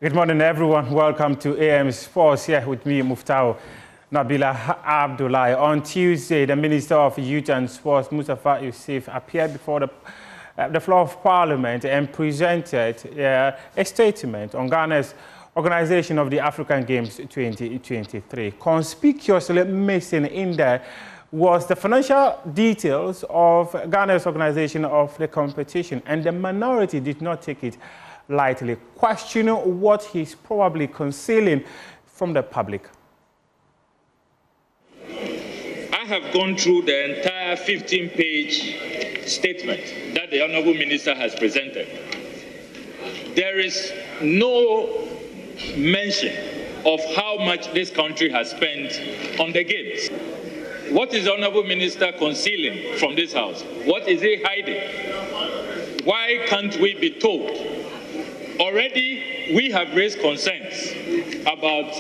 Good morning, everyone. Welcome to AM Sports. Here with me, Muftau Nabila Abdullahi. On Tuesday, the Minister of Youth and Sports, Mustafa Yusuf, appeared before the floor of Parliament and presented a statement on Ghana's organization of the African Games 2023. Conspicuously missing in there was the financial details of Ghana's organization of the competition, and the minority did not take it lightly, questioning what he's probably concealing from the public. I have gone through the entire 15-page statement that the Honorable Minister has presented. There is no mention of how much this country has spent on the games. What is the Honorable Minister concealing from this House? What is he hiding? Why can't we be told? Already, we have raised concerns about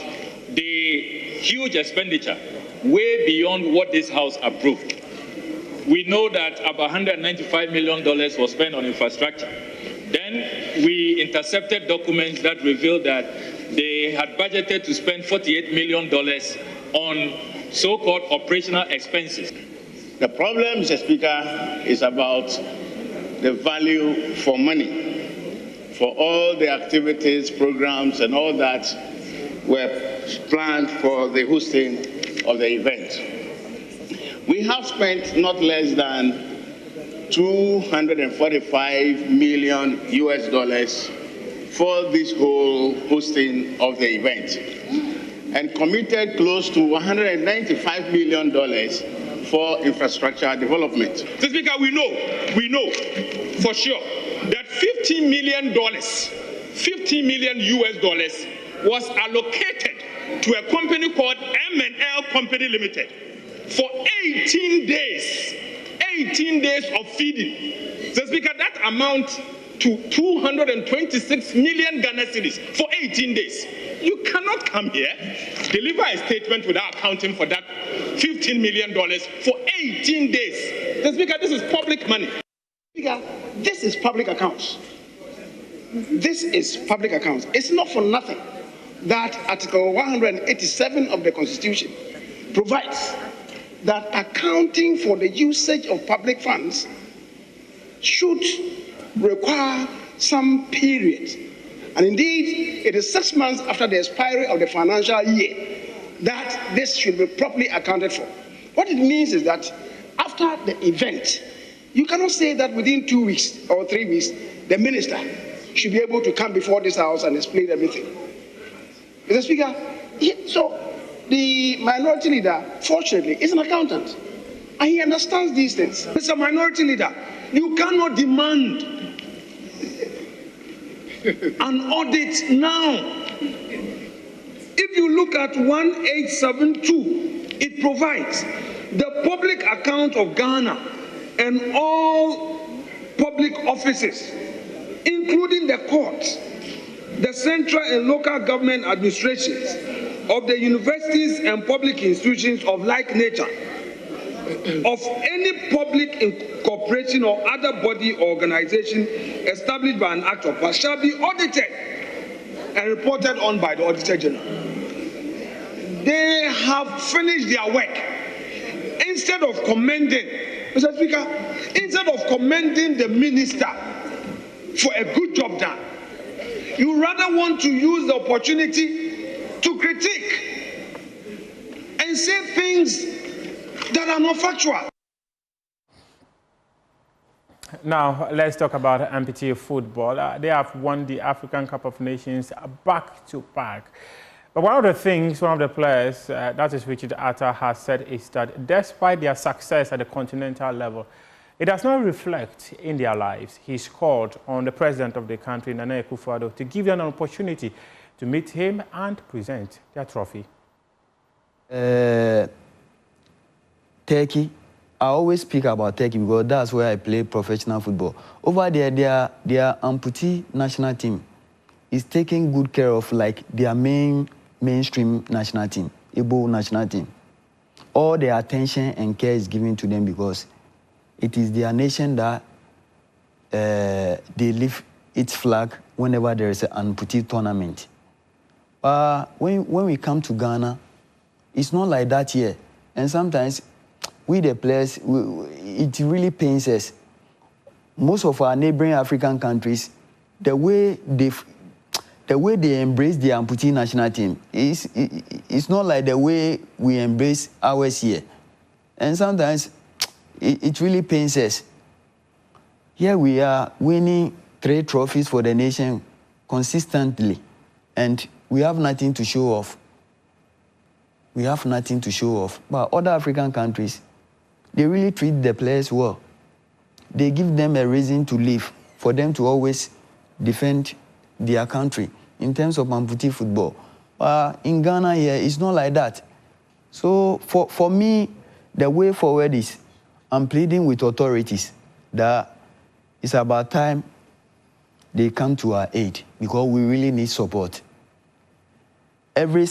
the huge expenditure way beyond what this House approved. We know that about $195 million was spent on infrastructure. Then we intercepted documents that revealed that they had budgeted to spend $48 million on so-called operational expenses. The problem, Mr. Speaker, is about the value for money. For all the activities, programs, and all that were planned for the hosting of the event. We have spent not less than $245 million for this whole hosting of the event, and committed close to $195 million for infrastructure development. Mr. Speaker, we know for sure that $15 million was allocated to a company called M&L Company Limited for 18 days of feeding. Mr. Speaker, that amounts to 226 million Ghana cedis for 18 days. You cannot come here, deliver a statement without accounting for that $15 million for 18 days. Mr. Speaker, this is public money. Speaker, this is public accounts. This is public accounts. It's not for nothing that Article 187 of the Constitution provides that accounting for the usage of public funds should require some period. And indeed, it is 6 months after the expiry of the financial year that this should be properly accounted for. What it means is that after the event, you cannot say that within 2 weeks or 3 weeks, the minister should be able to come before this House and explain everything. Mr. Speaker, so the minority leader, fortunately, is an accountant, and he understands these things. Mr. Minority Leader, you cannot demand an audit now. If you look at 1872, it provides the public account of Ghana and all public offices, including the courts, the central and local government administrations of the universities and public institutions of like nature, of any public incorporation or other body or organization established by an act of Parliament shall be audited and reported on by the Auditor General. They have finished their work. Instead of commending, Mr. Speaker, instead of commending the minister for a good job done, you rather want to use the opportunity to critique and say things that are not factual. Now, let's talk about amputee football. They have won the African Cup of Nations back to back. But one of the players, that is Richard Atta, has said is that despite their success at the continental level, it does not reflect in their lives. He's called on the president of the country, Nana Akufo-Addo, to give them an opportunity to meet him and present their trophy. Turkey, I always speak about Turkey because that's where I play professional football. Over there, their amputee national team is taking good care of like their mainstream national team, Igbo national team. All the attention and care is given to them because it is their nation that they lift its flag whenever there is an amputee tournament. When we come to Ghana, it's not like that here. And sometimes we, the players, it really pains us. Most of our neighboring African countries, the way they embrace the amputee national team it's not like the way we embrace ours here. And sometimes it really pains us. Here we are winning 3 trophies for the nation consistently, and we have nothing to show off. We have nothing to show off. But other African countries, they really treat the players well. They give them a reason to live, for them to always defend their country in terms of amputee football. In Ghana here, it's not like that. So for me, the way forward is I'm pleading with authorities that it's about time they come to our aid, because we really need support. Every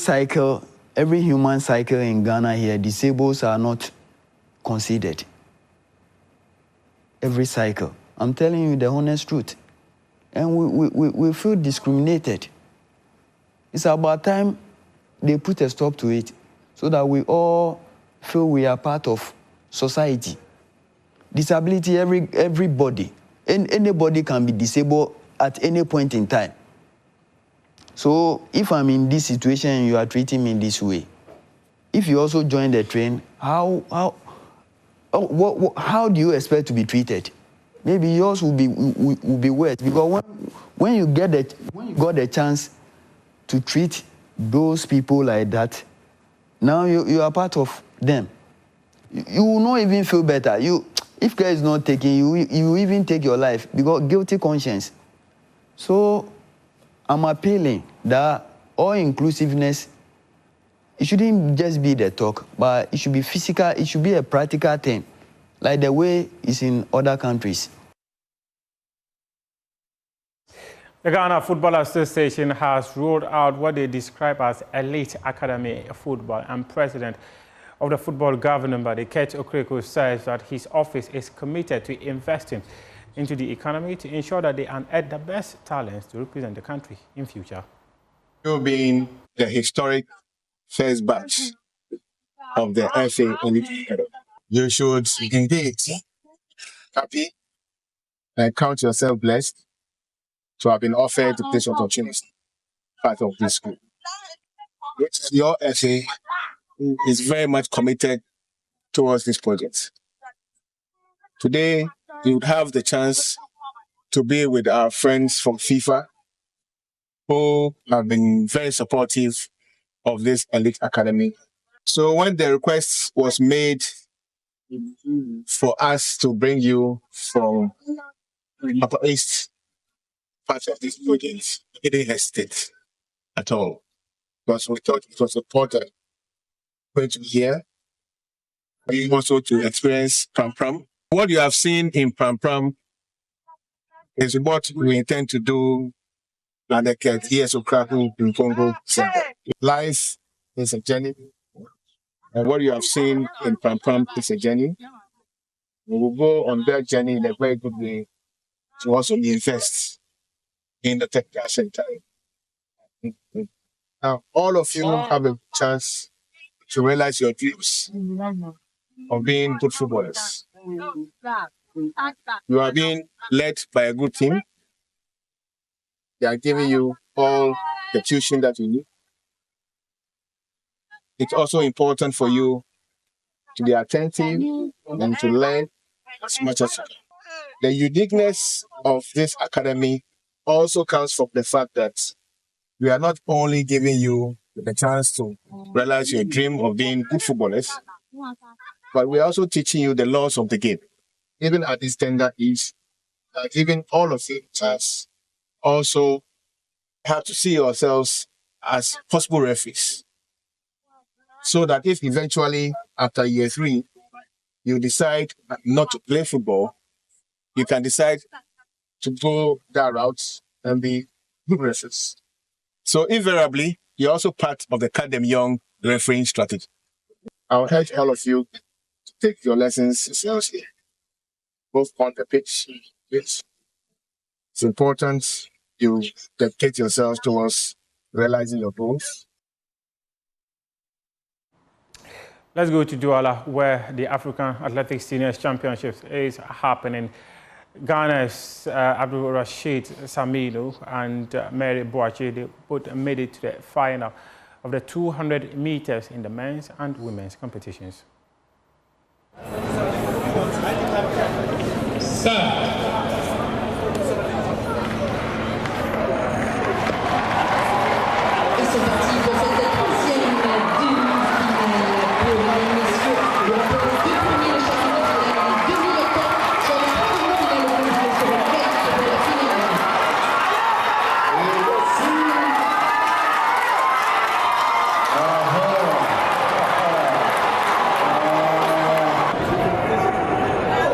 human cycle in Ghana here, disabled are not considered. Every cycle. I'm telling you the honest truth. And we feel discriminated. It's about time they put a stop to it so that we all feel we are part of society. Disability, everybody. Anybody can be disabled at any point in time. So if I'm in this situation and you are treating me this way, if you also join the train, how do you expect to be treated? Maybe yours will be wet, because when you got the chance to treat those people like that, now you are part of them. You will not even feel better. If care is not taken, you even take your life, because guilty conscience. So I'm appealing that all inclusiveness, it shouldn't just be the talk, but it should be physical, it should be a practical thing, like the way it's in other countries. The Ghana Football Association has rolled out what they describe as elite academy football, and President of the football governing body, Kurt Okraku, says that his office is committed to investing into the economy to ensure that they unearth the best talents to represent the country in future. You being the historic first batch of the FA Elite Academy, you should indeed happy and count yourself blessed to have been offered this opportunity, part of this school. Your FA is very much committed towards this project. Today, you would have the chance to be with our friends from FIFA, who have been very supportive of this Elite Academy. So when the request was made for us to bring you from Upper East part of this project, we didn't hesitate at all, because we thought it was important for you to hear, for you also to experience Pram Pram. What you have seen in Pram Pram is what we intend to do at the KTS Okraku in Congo Center. Life is a journey, and what you have seen in Pram Pram is a journey. We will go on that journey in a very good way to also invest in the technical center. Now, all of you have a chance to realize your dreams of being good footballers. You are being led by a good team. They are giving you all the tuition that you need. It's also important for you to be attentive and to learn as much as you can. The uniqueness of this academy also comes from the fact that we are not only giving you the chance to realize your dream of being good footballers, but we are also teaching you the laws of the game. Even at this tender age, giving all of you a chance also have to see yourselves as possible referees. So that if eventually, after year 3, you decide not to play football, you can decide to go that route and be good referees. So invariably, you're also part of the Academy Young refereeing strategy. I'll urge all of you to take your lessons seriously, both on the pitch. It's important you dedicate yourselves towards realizing your goals. Let's go to Douala, where the African Athletics Seniors Championships is happening. Ghana's Abdul Rashid Saminu and Mary Boache, they both made it to the final of the 200 meters in the men's and women's competitions.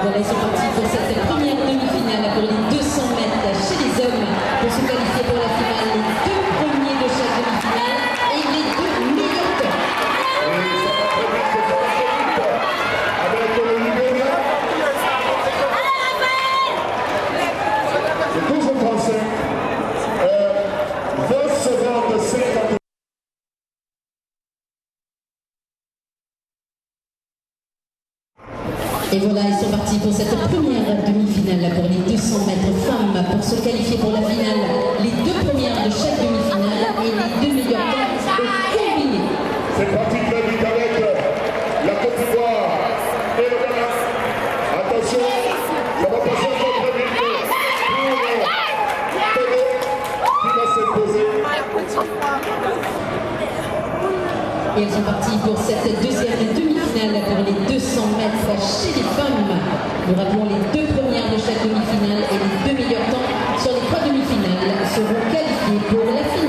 Voilà, ils sont partis pour cette première demi-finale pour les 200 mètres chez les hommes pour se qualifier pour la finale. Les deux premiers de chaque demi-finale et les deux meilleurs temps. Et voilà, ils sont partis pour cette première demi-finale pour les 200 mètres femmes pour se qualifier pour la finale. Les deux premières de chaque demi-finale et les deux meilleurs temps au combiné. C'est parti très vite avec la Côte d'Ivoire et le Ghana. Attention, ça va passer encore très vite pour Togo qui va s'imposer. Et ils sont partis pour cette deuxième demi-finale pour les 200 mètres chez les femmes. Nous rappelons les deux premières de chaque demi-finale et les deux meilleurs temps sur les trois demi-finales seront qualifiés pour la finale.